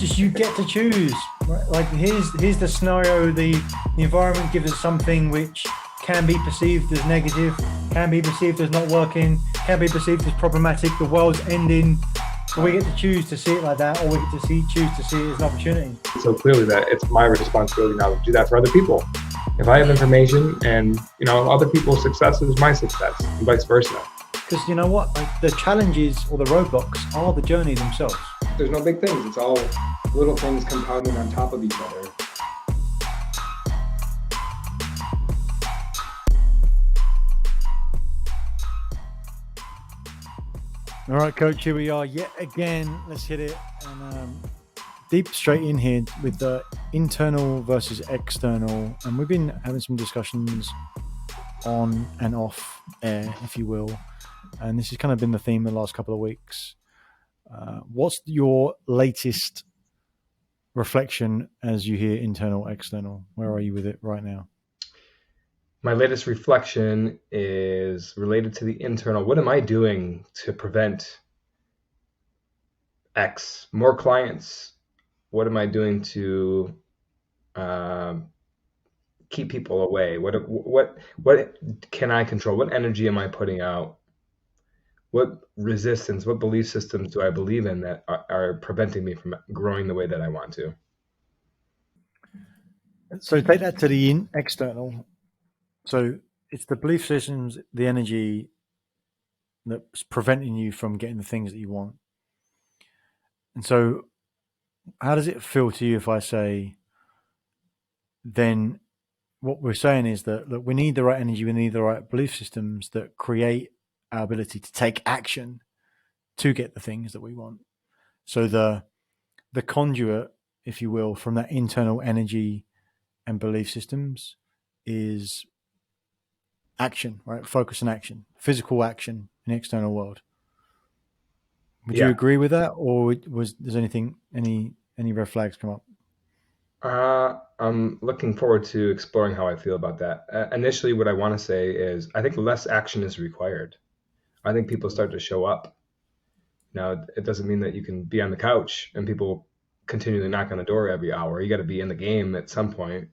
just you get to choose. Right? Like here's the scenario. The environment gives us something which can be perceived as negative, can be perceived as not working, can be perceived as problematic. The world's ending. But we get to choose to see it like that, or we get to choose to see it as an opportunity. So clearly that it's my responsibility now to do that for other people. If I have information and, other people's success is my success and vice versa. Because you know what? Like, the challenges or the roadblocks are the journey themselves. There's no big things. It's all little things compounding on top of each other. All right, Coach, here we are yet again. Let's hit it and deep straight in here with the internal versus external. And we've been having some discussions on and off air, if you will. And this has kind of been the theme the last couple of weeks. What's your latest reflection as you hear internal, external? Where are you with it right now? My latest reflection is related to the internal. What am I doing to prevent X? More clients? What am I doing to keep people away? What can I control? What energy am I putting out? What resistance, what belief systems do I believe in that are preventing me from growing the way that I want to? So take that to the external. So it's the belief systems, the energy that's preventing you from getting the things that you want. And so how does it feel to you if I say, then what we're saying is that look, we need the right energy, we need the right belief systems that create our ability to take action to get the things that we want. So the conduit, if you will, from that internal energy and belief systems is action, right? Focus and action, physical action in the external world. Would you agree with that, or does any red flags come up? I'm looking forward to exploring how I feel about that. Initially, what I want to say is I think less action is required. I think people start to show up. Now, it doesn't mean that you can be on the couch and people continually knock on the door every hour. You got to be in the game at some point.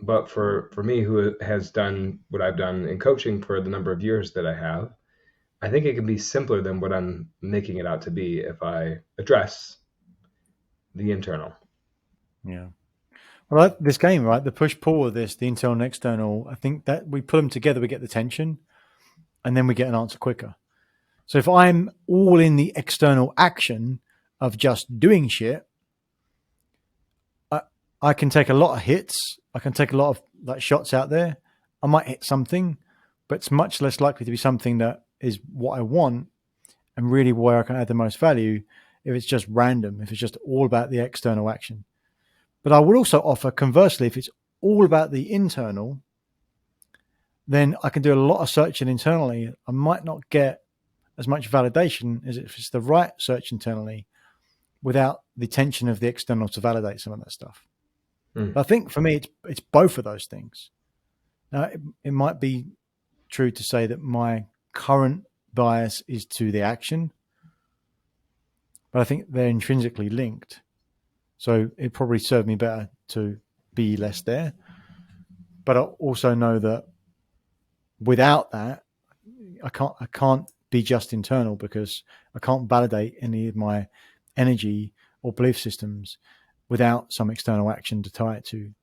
But for me, who has done what I've done in coaching for the number of years that I have, I think it can be simpler than what I'm making it out to be if I address the internal. Yeah. Well, this game, right? The push-pull of this, the internal and external, I think that we put them together, we get the tension, and then we get an answer quicker. So if I'm all in the external action of just doing shit, I can take a lot of hits. I can take a lot of shots out there. I might hit something, but it's much less likely to be something that is what I want and really where I can add the most value if it's just random, if it's just all about the external action. But I would also offer, conversely, if it's all about the internal, then I can do a lot of searching internally. I might not get as much validation as if it's the right search internally without the tension of the external to validate some of that stuff. I think for me, it's both of those things. Now, it might be true to say that my current bias is to the action, but I think they're intrinsically linked. So it probably served me better to be less there. But I also know that without that, I can't be just internal because I can't validate any of my energy or belief systems without some external action to tie it to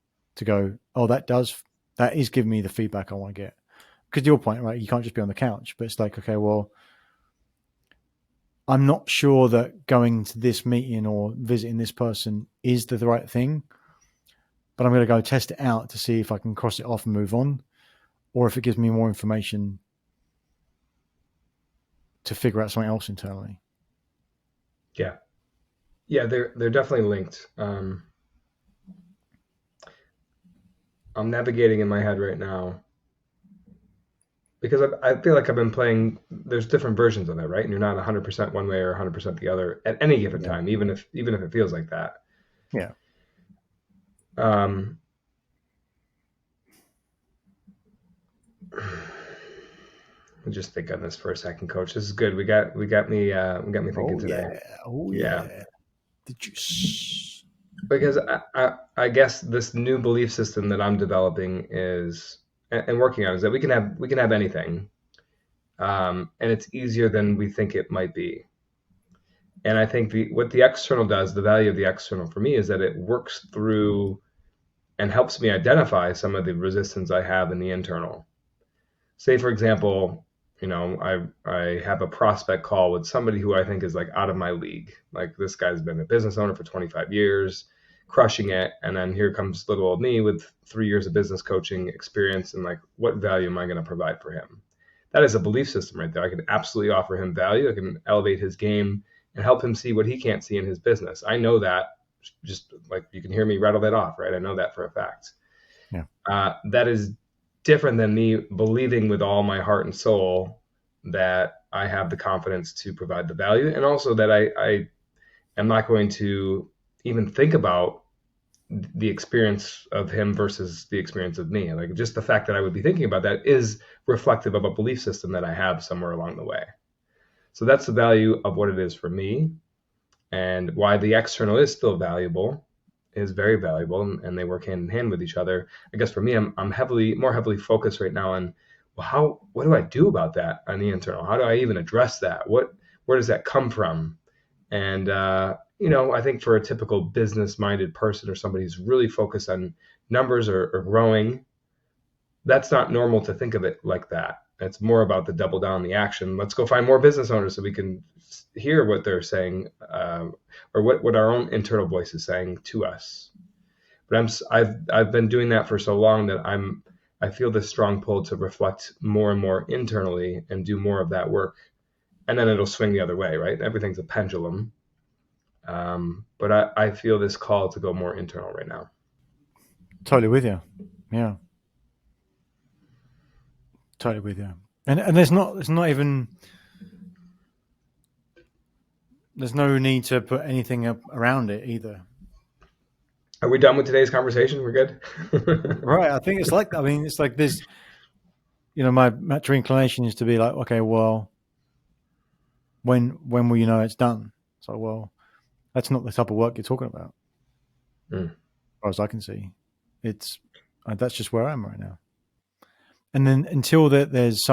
go, oh, that is giving me the feedback I want to get. Because your point, right? You can't just be on the couch, but it's like, okay, well, I'm not sure that going to this meeting or visiting this person is the right thing, but I'm going to go test it out to see if I can cross it off and move on, or if it gives me more information to figure out something else internally. Yeah, they're definitely linked. I'm navigating in my head right now because I feel like I've been playing. There's different versions of it, right? And you're not 100% one way or 100% the other at any given time, even if it feels like that. Yeah. Just think on this for a second, Coach. This is good. We got me thinking Oh today. yeah, oh Yeah, yeah, the juice. because I guess this new belief system that I'm developing is and working on is that we can have anything, and it's easier than we think it might be. And I think what the external does, the value of the external for me is that it works through and helps me identify some of the resistance I have in the internal. Say, for example, I have a prospect call with somebody who I think is like out of my league. Like this guy's been a business owner for 25 years, crushing it. And then here comes little old me with 3 years of business coaching experience. And like, what value am I going to provide for him? That is a belief system right there. I can absolutely offer him value. I can elevate his game and help him see what he can't see in his business. I know that, just like you can hear me rattle that off, right? I know that for a fact. Yeah. That is different than me believing with all my heart and soul that I have the confidence to provide the value, and also that I am not going to even think about the experience of him versus the experience of me. Like just the fact that I would be thinking about that is reflective of a belief system that I have somewhere along the way. So that's the value of what it is for me, and why the external is still valuable, is very valuable, and they work hand in hand with each other. I guess for me, I'm more heavily focused right now on, well, what do I do about that on the internal? How do I even address that? Where does that come from? And I think for a typical business minded person or somebody who's really focused on numbers or growing, that's not normal to think of it like that. It's more about the double down, the action. Let's go find more business owners so we can hear what they're saying, or what our own internal voice is saying to us. But I've been doing that for so long that I feel this strong pull to reflect more and more internally and do more of that work, and then it'll swing the other way, right? Everything's a pendulum, but I feel this call to go more internal right now. Totally with you. Yeah, totally with you. And there's not even there's no need to put anything up around it either. Are we done with today's conversation? We're good. Right. I think it's like, I mean, it's like this, my natural inclination is to be like, okay, well, when will you know it's done? So, well, that's not the type of work you're talking about. Mm. As far as I can see, that's just where I am right now. And then until there's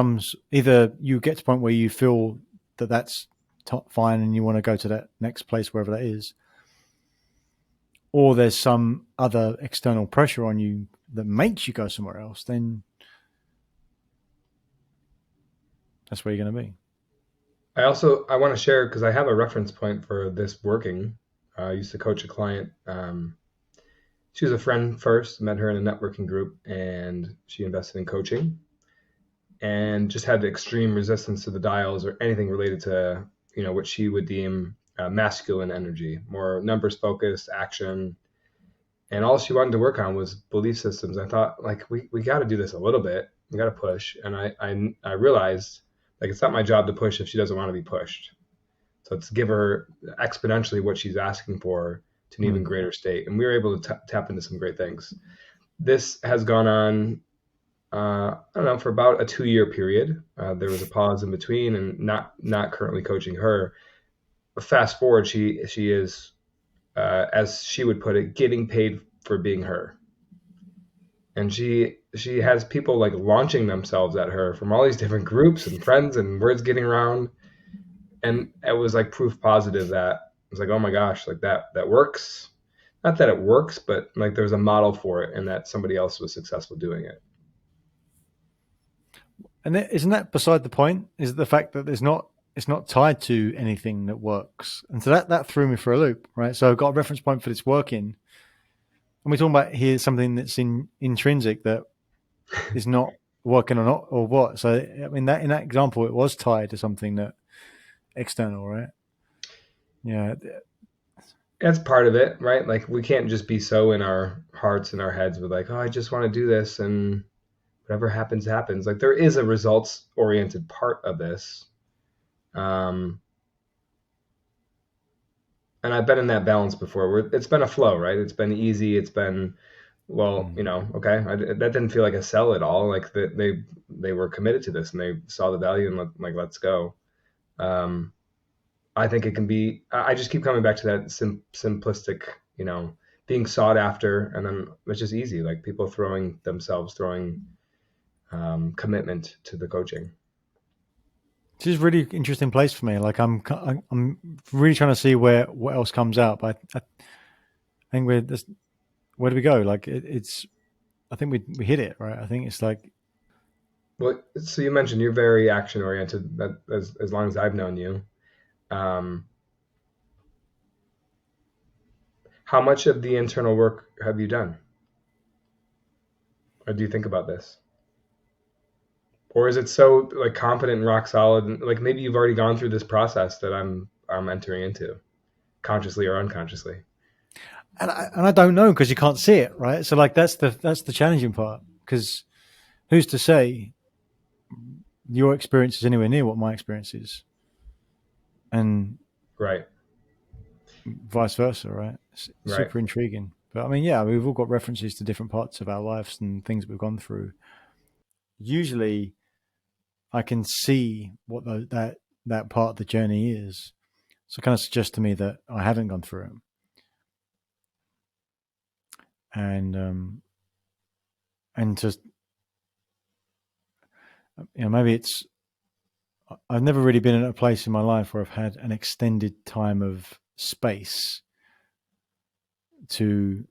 either you get to a point where you feel that that's fine and you want to go to that next place, wherever that is, or there's some other external pressure on you that makes you go somewhere else, then that's where you're going to be. I want to share, because I have a reference point for this working. I used to coach a client. She was a friend first, met her in a networking group, and she invested in coaching and just had extreme resistance to the dials or anything related to, what she would deem masculine energy, more numbers focused, action. And all she wanted to work on was belief systems. I thought, like, we got to do this a little bit. We got to push. And I realized, like, it's not my job to push if she doesn't want to be pushed. So let's give her exponentially what she's asking for to an even greater state. And we were able to tap into some great things. This has gone on, I don't know, for about a 2-year period. There was a pause in between, and not currently coaching her. But fast forward, she is, as she would put it, getting paid for being her. And she has people like launching themselves at her from all these different groups and friends, and words getting around. And it was like proof positive that it was like, oh my gosh, like that works. Not that it works, but like there's a model for it, and that somebody else was successful doing it. And isn't that beside the point? Is the fact that it's not tied to anything that works, and so that threw me for a loop, right? So I've got a reference point for this working, and we're talking about here something that's intrinsic that is not working or not, or what. So I mean, that in that example, it was tied to something that external, right? Yeah, That's part of it, right? Like we can't just be so in our hearts and our heads with like, oh, I just want to do this, and whatever happens, happens. Like there is a results oriented part of this. And I've been in that balance before where it's been a flow, right? It's been easy. It's been Well, Mm. okay, that didn't feel like a sell at all. Like they were committed to this and they saw the value and like let's go. Um, I think it can be. I just keep coming back to that simplistic, being sought after, and then it's just easy. Like people throwing commitment to the coaching. This is a really interesting place for me. Like I'm really trying to see what else comes out. But I think where do we go? Like it's I think we hit it right. I think it's like Well, so you mentioned you're very action oriented. That as long as I've known you, um, how much of the internal work have you done, or do you think about this? Or is it so like confident and rock solid and like maybe you've already gone through this process that I'm entering into consciously or unconsciously? and I don't know because you can't see it right. So like that's the challenging part because who's to say your experience is anywhere near what my experience is, and Right. vice versa, right? It's Right. super intriguing. But I mean, yeah, we've all got references to different parts of our lives and things we've gone through. Usually, I can see what that part of the journey is. So it kind of suggests to me that I haven't gone through it, and and just maybe it's I've never really been in a place in my life where I've had an extended time of space to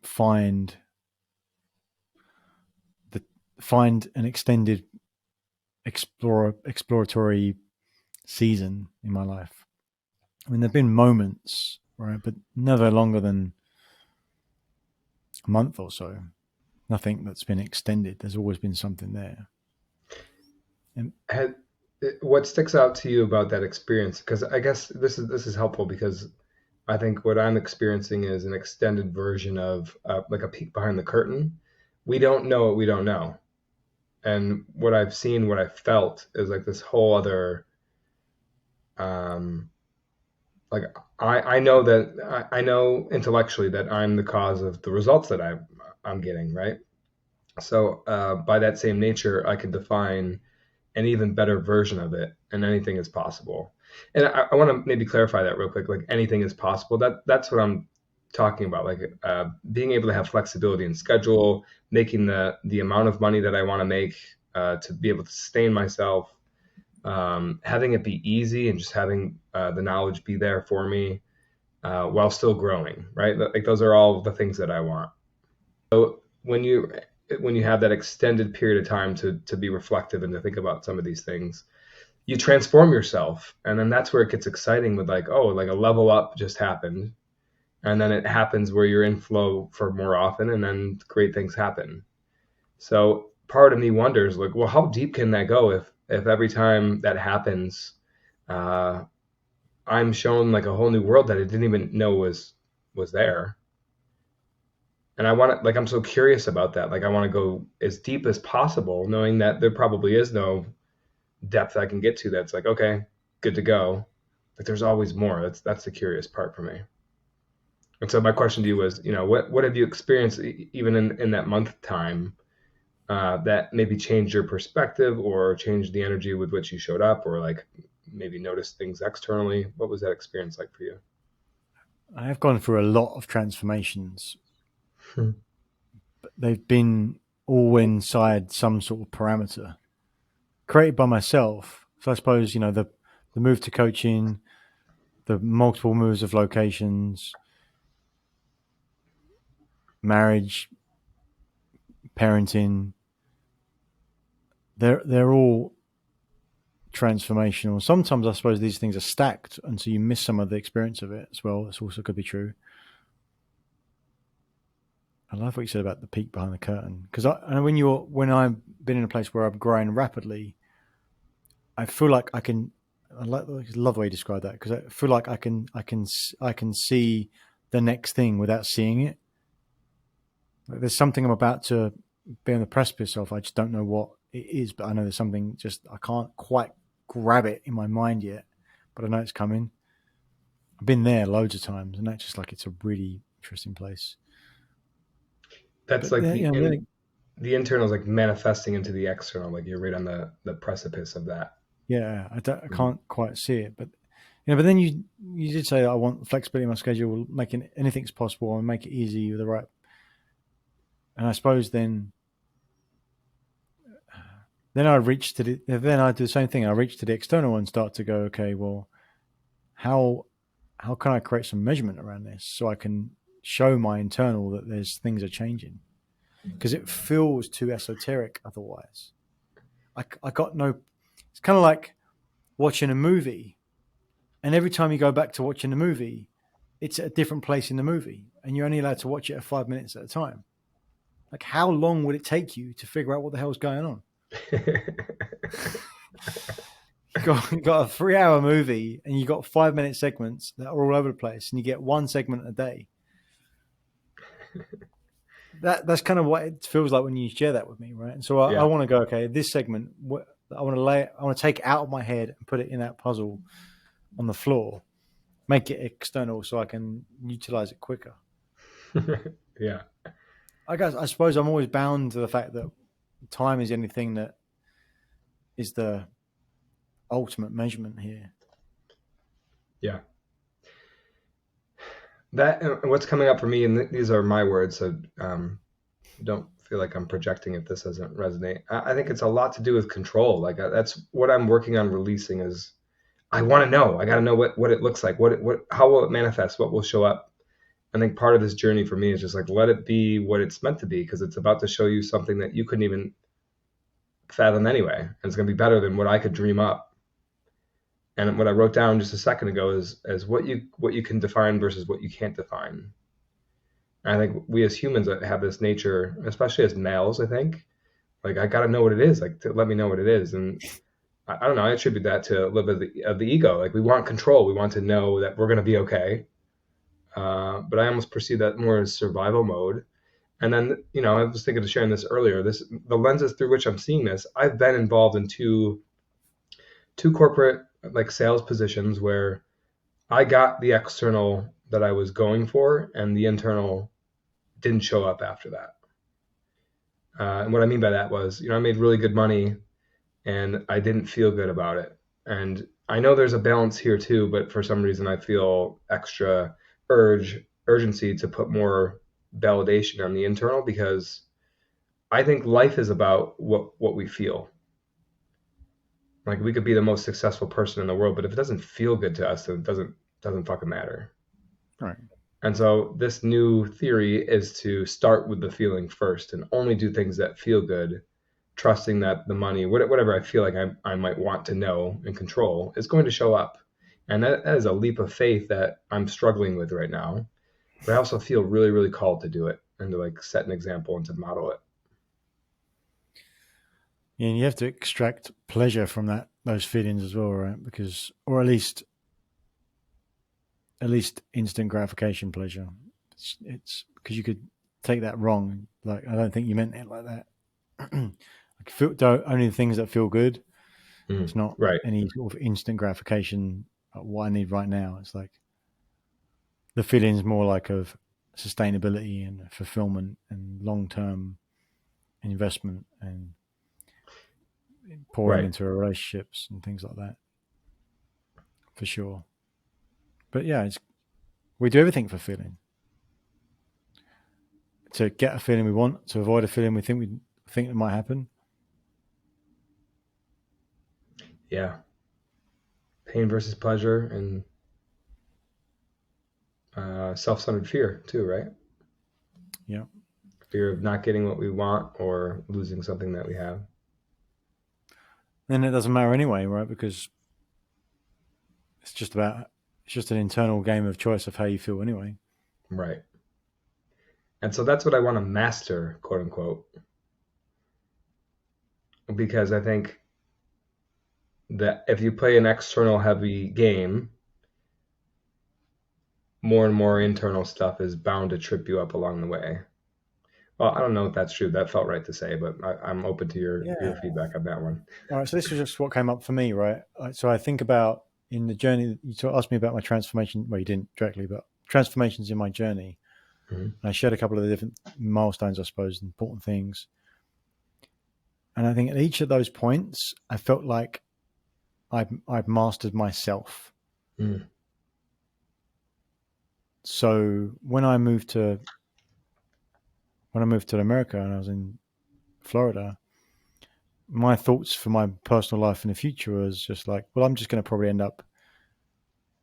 find the find an extended exploratory season in my life. I mean, there've been moments, right, but never longer than a month or so. Nothing that's been extended. There's always been something there. And Had, what sticks out to you about that experience? Because I guess this is helpful because I think what I'm experiencing is an extended version of like a peek behind the curtain. We don't know what we don't know, and what I've seen, what I've felt is like this whole other um, like I know that I know intellectually that I'm the cause of the results that I'm getting, right? So by that same nature, I can define an even better version of it, and anything is possible. And I want to maybe clarify that real quick. Like anything is possible. That's what I'm talking about. Like being able to have flexibility in schedule, making the amount of money that I want to make, to be able to sustain myself, having it be easy, and just having the knowledge be there for me while still growing. Right, like those are all the things that I want. So when you have that extended period of time to be reflective and to think about some of these things, you transform yourself, and then that's where it gets exciting with like, oh, like a level up just happened, and then it happens where you're in flow for more often, and then great things happen. So part of me wonders like, well, how deep can that go if every time that happens, uh, I'm shown like a whole new world that I didn't even know was there. And I want to like I'm so curious about that. Like I want to go as deep as possible, knowing that there probably is no depth I can get to. That's like okay, good to go. Like there's always more. That's the curious part for me. And so my question to you was, what have you experienced even in that month time that maybe changed your perspective or changed the energy with which you showed up, or like maybe noticed things externally? What was that experience like for you? I have gone through a lot of transformations. Hmm. They've been all inside some sort of parameter created by myself. So I suppose the move to coaching, the multiple moves of locations, marriage, parenting. They're all transformational. Sometimes I suppose these things are stacked, and so you miss some of the experience of it as well. This also could be true. I love what you said about the peek behind the curtain because when I've been in a place where I'm growing rapidly, I feel like I love the way you describe that because I feel like I can see the next thing without seeing it. Like there's something I'm about to be on the precipice of. I just don't know what it is, but I know there's something just I can't quite grab it in my mind yet, but I know it's coming. I've been there loads of times, and that's just like it's a really interesting place. That's But like then, then the internal is like manifesting into the external. Like you're right on the precipice of that. yeah, I Mhm. can't quite see it. But but then you did say that I want flexibility in my schedule, making anything's possible and make it easy with the right. And I suppose then I reach to then I do the same thing. I reach to the external and start to go, okay, well, how how can I create some measurement around this so I can show my internal that there's things are changing, because it feels too esoteric otherwise. I got no. It's kind of like watching a movie, and every time you go back to watching the movie, it's at a different place in the movie, and you're only allowed to watch it at 5 minutes at a time. Like, how long would it take you to figure out what the hell's going on? You got a 3 hour movie, and you got 5 minute segments that are all over the place, and you get one segment a day. That's kind of what it feels like when you share that with me, right? And so I Yeah. want to go, okay, this segment, I want to I want to take it out of my head and put it in that puzzle on the floor, make it external so I can utilize it quicker. Yeah. I suppose I'm always bound to the fact that time is the only thing that is the ultimate measurement here. Yeah. That and what's coming up for me, and these are my words, so don't feel like I'm projecting if this doesn't resonate. I think it's a lot to do with control. Like that's what I'm working on releasing is I want to know. I got to know what it looks like. What how will it manifest? What will show up? I think part of this journey for me is just like let it be what it's meant to be because it's about to show you something that you couldn't even fathom anyway, and it's going to be better than what I could dream up. And what I wrote down just a second ago is what you can define versus what you can't define. And I think we as humans have this nature, especially as males. I think like I got to know what it is. Like to let me know what it is, and I don't know. I attribute that to a little bit of the ego. Like we want control. We want to know that we're going to be okay. But I almost perceive that more as survival mode. And then, I was thinking of sharing this earlier. The lenses through which I'm seeing this. I've been involved in two corporate like sales positions where I got the external that I was going for, and the internal didn't show up after that. And what I mean by that was, I made really good money, and I didn't feel good about it. And I know there's a balance here too, but for some reason I feel extra urgency to put more validation on the internal because I think life is about what we feel. Like we could be the most successful person in the world, but if it doesn't feel good to us, then it doesn't fucking matter. Right. And so this new theory is to start with the feeling first and only do things that feel good, trusting that the money, whatever I feel like I might want to know and control, is going to show up. And that is a leap of faith that I'm struggling with right now. But I also feel really, really called to do it and to like set an example and to model it. Yeah, and you have to extract pleasure from those feelings as well, right? Because, or at least instant gratification pleasure. It's because you could take that wrong. Like, I don't think you meant it like that. Like, only the things that feel good. It's not Right. any sort of instant gratification. What I need right now. It's like the feelings more like of sustainability and fulfillment and long term investment and pouring Right. into relationships and things like that. For sure. But yeah, we do everything for feeling. To get a feeling we want, to avoid a feeling we think that might happen. Yeah. Pain versus pleasure and self-centered fear too, right? Yeah. Fear of not getting what we want or losing something that we have. Then it doesn't matter anyway, right? Because it's just an internal game of choice of how you feel anyway. Right. And so that's what I want to master, quote unquote, because I think that if you play an external heavy game, more and more internal stuff is bound to trip you up along the way. Well, I don't know if that's true. That felt right to say, but I'm open to your Yeah. feedback on that one. All right. So this was just what came up for me, right? So I think about in the journey. You asked me about my transformation. Well, you didn't directly, but transformations in my journey. Mhm. And I shared a couple of the different milestones, I suppose, important things. And I think at each of those points, I felt like I'd mastered myself. Mm. So when I moved to America and I was in Florida, my thoughts for my personal life in the future was just like, well, I'm just going to probably end up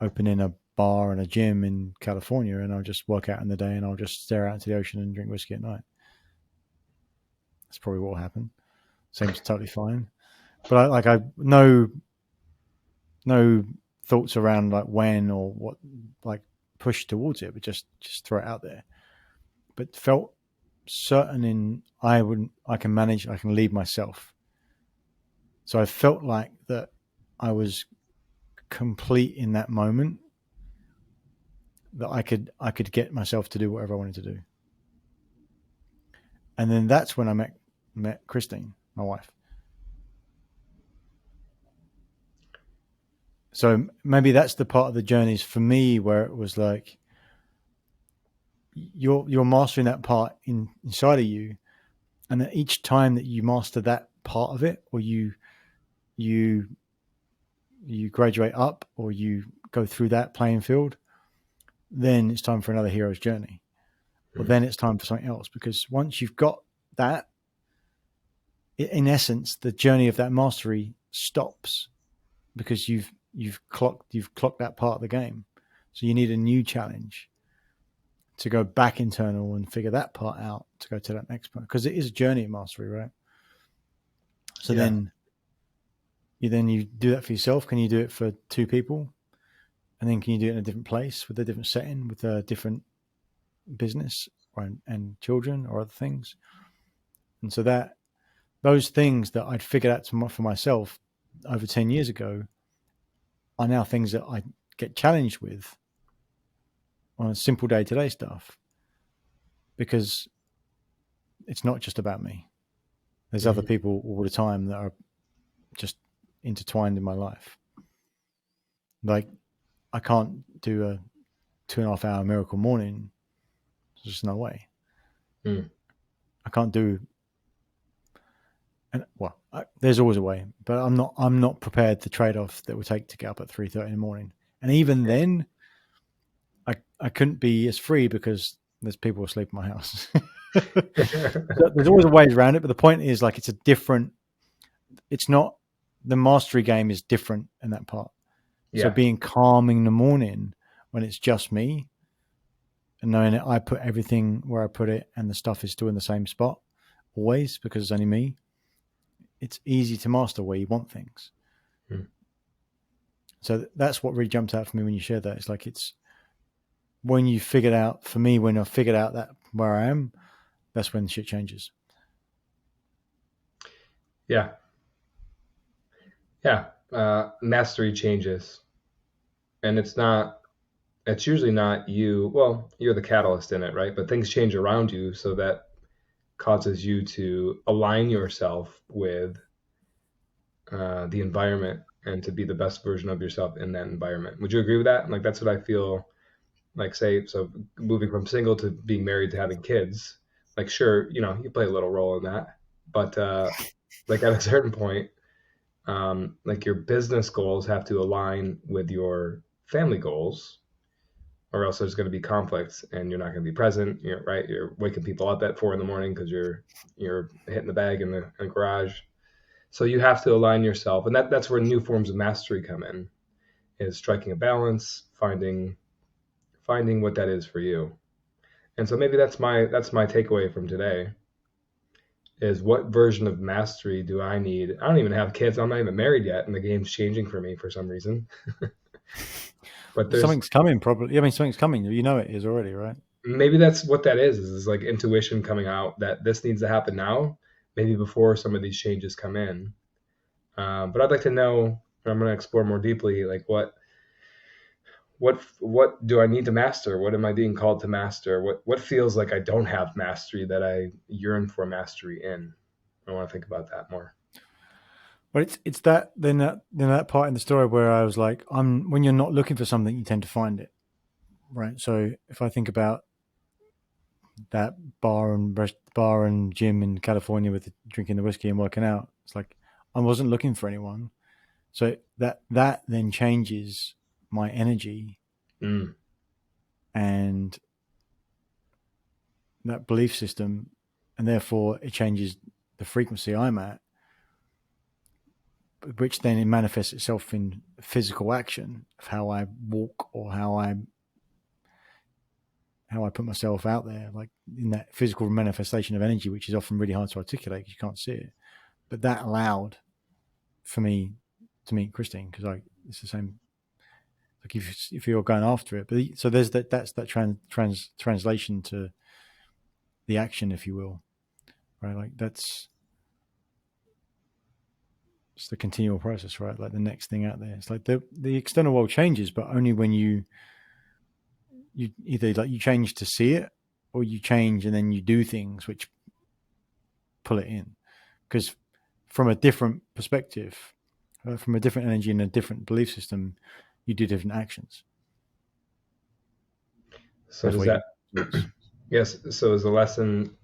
opening a bar and a gym in California, and I'll just work out in the day and I'll just stare out into the ocean and drink whiskey at night. That's probably what will happen. Seems totally fine. But I no thoughts around like when or what, like push towards it, but just throw it out there. But felt certain in I can manage, I can lead myself. So I felt like that I was complete in that moment, that I could get myself to do whatever I wanted to do. And then that's when I met Christine, my wife. So maybe that's the part of the journeys for me where it was like you're mastering that part inside of you, and that each time that you master that part of it, or you graduate up, or you go through that playing field, then it's time for another hero's journey. Well, then it's time for something else, because once you've got that, in essence, the journey of that mastery stops, because you've clocked that part of the game. So you need a new challenge to go back internal and figure that part out to go to that next part, because it is a journey of mastery, right? So then you do that for yourself. Can you do it for two people? And then can you do it in a different place with a different setting, with a different business and children or other things? And so that those things that I'd figured out for myself over 10 years ago are now things that I get challenged with on a simple day-to-day stuff, because it's not just about me. There's other people all the time that are just intertwined in my life. Like, I can't do a 2.5 hour miracle morning. There's just no way. I can't do, and well, there's always a way, but I'm not prepared to trade off that would take to get up at 3:30 in the morning. And even then, I couldn't be as free because there's people asleep in my house. There's always ways around it, but the point is, like, it's not, the mastery game is different in that part. Yeah. So being calm in the morning when it's just me, and knowing that I put everything where I put it and the stuff is still in the same spot always, because it's only me, it's easy to master where you want things. So that's what really jumped out for me when you shared that. It's like, it's when you figured out, for me, when I figured out that where I am, that's when shit changes. Yeah. Mastery changes. And it's usually not you. Well, you're the catalyst in it, right? But things change around you, so that causes you to align yourself with the environment and to be the best version of yourself in that environment. Would you agree with that? Like, that's what I feel like, say, so moving from single to being married to having kids, like, sure, you play a little role in that, but like, at a certain point, like, your business goals have to align with your family goals, or else there's going to be conflicts and you're not going to be present. Right? You're waking people up at 4 a.m. because you're hitting the bag in the garage. So you have to align yourself, and that's where new forms of mastery come in, is striking a balance, finding what that is for you. And so maybe that's my takeaway from today, is what version of mastery do I need? I don't even have kids. I'm not even married yet, and the game's changing for me for some reason. But something's coming, probably. I mean, something's coming. You know it is already, right? Maybe that's what that is like intuition coming out that this needs to happen now, maybe before some of these changes come in. But I'd like to know, I'm going to explore more deeply, like, what do I need to master? What am I being called to master? What feels like I don't have mastery that I yearn for mastery in? I want to think about that more. But it's that part in the story where I was like, when you're not looking for something, you tend to find it, right? So if I think about that bar and gym in California with drinking the whiskey and working out. It's like I wasn't looking for anyone. So that then changes my energy and that belief system, and therefore it changes the frequency I'm at, which then it manifests itself in physical action of how I walk or how I put myself out there, like in that physical manifestation of energy, which is often really hard to articulate because you can't see it. But that allowed for me to meet Christine, because it's the same. Like if you're going after it, but so there's that's that translation to the action, if you will, right? Like it's the continual process, right? Like the next thing out there. It's like the external world changes, but only when you either like you change to see it, or you change and then you do things which pull it in. Because from a different perspective, from a different energy and a different belief system, you do different actions. So does that? Yes. So is the lesson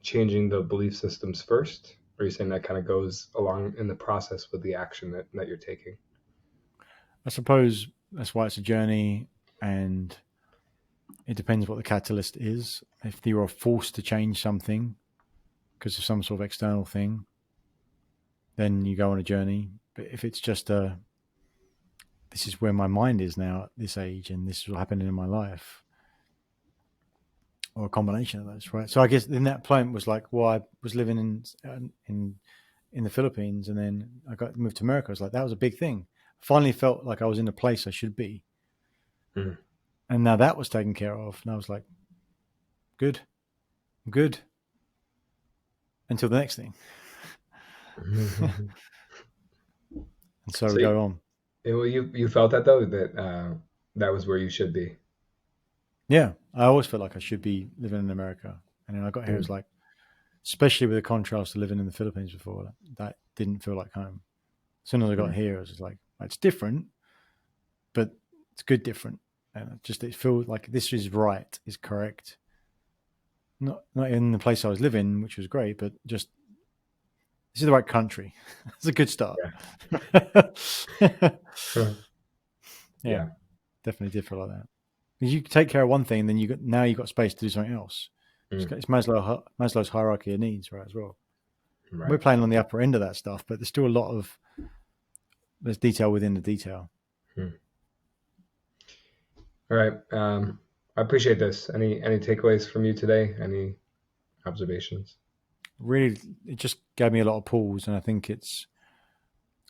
changing the belief systems first? Or are you saying that kind of goes along in the process with the action that you're taking? I suppose that's why it's a journey, and it depends what the catalyst is. If you are forced to change something because of some sort of external thing, then you go on a journey. But if it's just this is where my mind is now at this age, and this is what happening in my life, or a combination of those, right? So I guess in that point was like, well, I was living in the Philippines, and then I got moved to America. I was like, that was a big thing. I finally felt like I was in a place I should be. And now that was taken care of. And I was like, good. I'm good. Until the next thing. And so we go on. Well, you felt that though, that that was where you should be. Yeah, I always felt like I should be living in America, and then I got here. It was like, especially with the contrast to living in the Philippines before, that didn't feel like home. As soon as I got here, it was just like, it's different, but it's good different, and it feels like this is right, is correct. Not in the place I was living, which was great, but just this is the right country. It's a good start. Yeah, definitely did feel like that. Because you take care of one thing, then now you've got space to do something else. It's Maslow's hierarchy of needs, right? As well. Right. We're playing on the upper end of that stuff, but there's still a lot of there's detail within the detail. All right. I appreciate this. Any takeaways from you today? Any observations? Really, it just gave me a lot of pause, and I think it's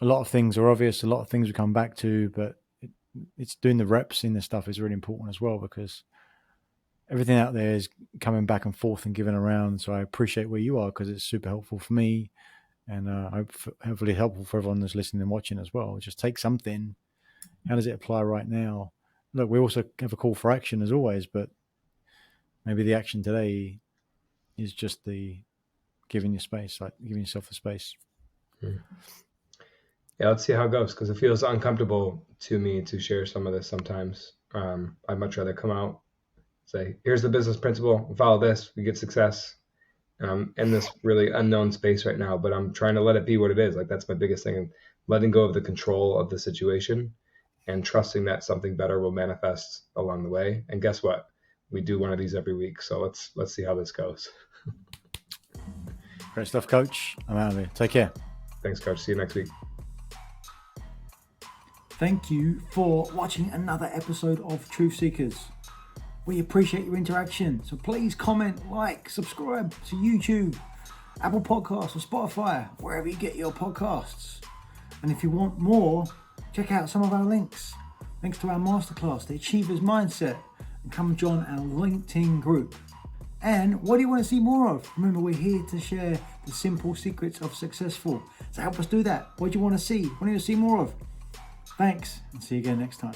a lot of things are obvious, a lot of things we come back to, but it's doing the reps in this stuff is really important as well, because everything out there is coming back and forth and giving around. So I appreciate where you are, because it's super helpful for me, and hopefully helpful for everyone that's listening and watching as well. Just take something. How does it apply right now? Look, we also have a call for action as always, but maybe the action today is just the giving you space, like giving yourself the space. Yeah, let's see how it goes, because it feels uncomfortable to me to share some of this sometimes. I'd much rather come out, say, here's the business principle, follow this, we get success. In this really unknown space right now, but I'm trying to let it be what it is. Like, that's my biggest thing, and letting go of the control of the situation and trusting that something better will manifest along the way. And guess what? We do one of these every week. So let's see how this goes. Great stuff, Coach. I'm out of here. Take care. Thanks, Coach. See you next week. Thank you for watching another episode of Truth Seekers. We appreciate your interaction. So please comment, like, subscribe to YouTube, Apple Podcasts, or Spotify, wherever you get your podcasts. And if you want more, check out some of our links. Links to our masterclass, The Achiever's Mindset, and come join our LinkedIn group. And what do you want to see more of? Remember, we're here to share the simple secrets of successful. So help us do that. What do you want to see? What do you want to see more of? Thanks, and see you again next time.